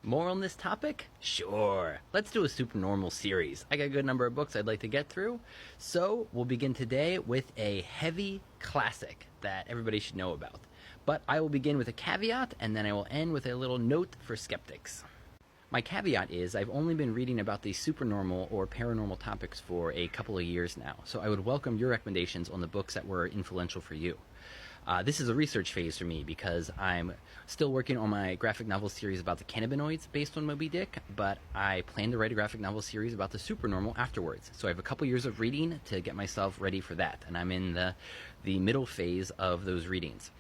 More on this topic? Sure. Let's do a Supernormal series. I got a good number of books I'd like to get through. So we'll begin today with a heavy classic that everybody should know about. But I will begin with a caveat, and then I will end with a little note for skeptics. My caveat is I've only been reading about the supernormal or paranormal topics for a couple of years now, so I would welcome your recommendations on the books that were influential for you. This is a research phase for me because I'm still working on my graphic novel series about the cannabinoids based on Moby Dick, but I plan to write a graphic novel series about the supernormal afterwards. So I have a couple years of reading to get myself ready for that, and I'm in the middle phase of those readings.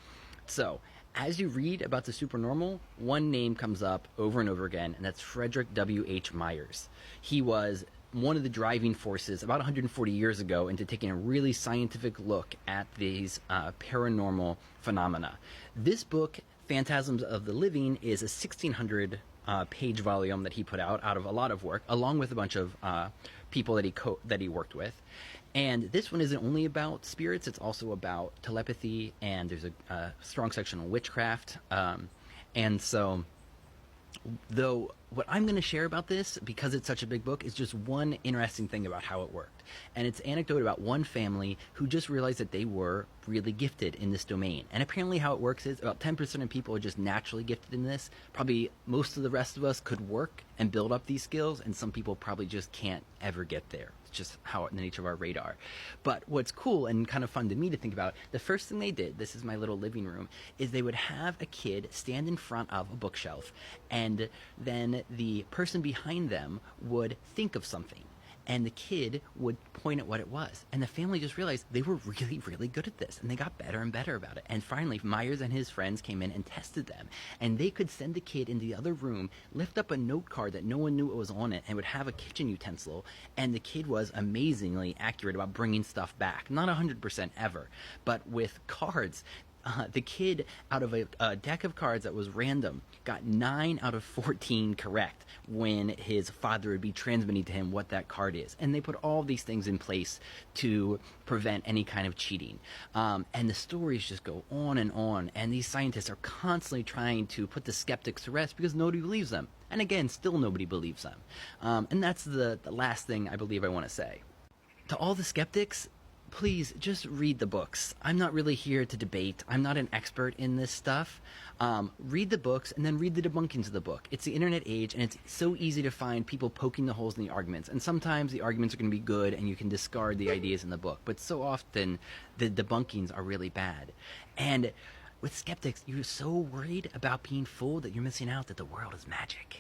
So, as you read about the supernormal, one name comes up over and over again, and that's Frederick W.H. Myers. He was one of the driving forces about 140 years ago into taking a really scientific look at these paranormal phenomena. This book, Phantasms of the Living, is a 1,600 page volume that he put out of a lot of work, along with a bunch of people that he worked with. And this one isn't only about spirits, it's also about telepathy, and there's a strong section on witchcraft. And so, though what I'm going to share about this, because it's such a big book, is just one interesting thing about how it worked. And it's an anecdote about one family who just realized that they were really gifted in this domain. And apparently how it works is about 10% of people are just naturally gifted in this. Probably most of the rest of us could work and build up these skills, and some people probably just can't ever get there. It's just how the nature of our radar. But what's cool and kind of fun to me to think about, the first thing they did, this is my little living room, is they would have a kid stand in front of a bookshelf, and then the person behind them would think of something, and the kid would point at what it was. And the family just realized they were really, really good at this, and they got better and better about it. And finally, Myers and his friends came in and tested them, and they could send the kid into the other room, lift up a note card that no one knew what was on it, and would have a kitchen utensil, and the kid was amazingly accurate about bringing stuff back. Not 100% ever, but with cards, the kid, out of a deck of cards that was random, got 9 out of 14 correct when his father would be transmitting to him what that card is. And they put all these things in place to prevent any kind of cheating. And the stories just go on, and these scientists are constantly trying to put the skeptics to rest because nobody believes them. And again, still nobody believes them. And that's the last thing I believe I want to say. To all the skeptics, please just read the books. I'm not really here to debate. I'm not an expert in this stuff. Read the books and then read the debunkings of the book. It's the internet age, and it's so easy to find people poking the holes in the arguments. And sometimes the arguments are going to be good and you can discard the ideas in the book. But so often the debunkings are really bad. And with skeptics, you're so worried about being fooled that you're missing out that the world is magic.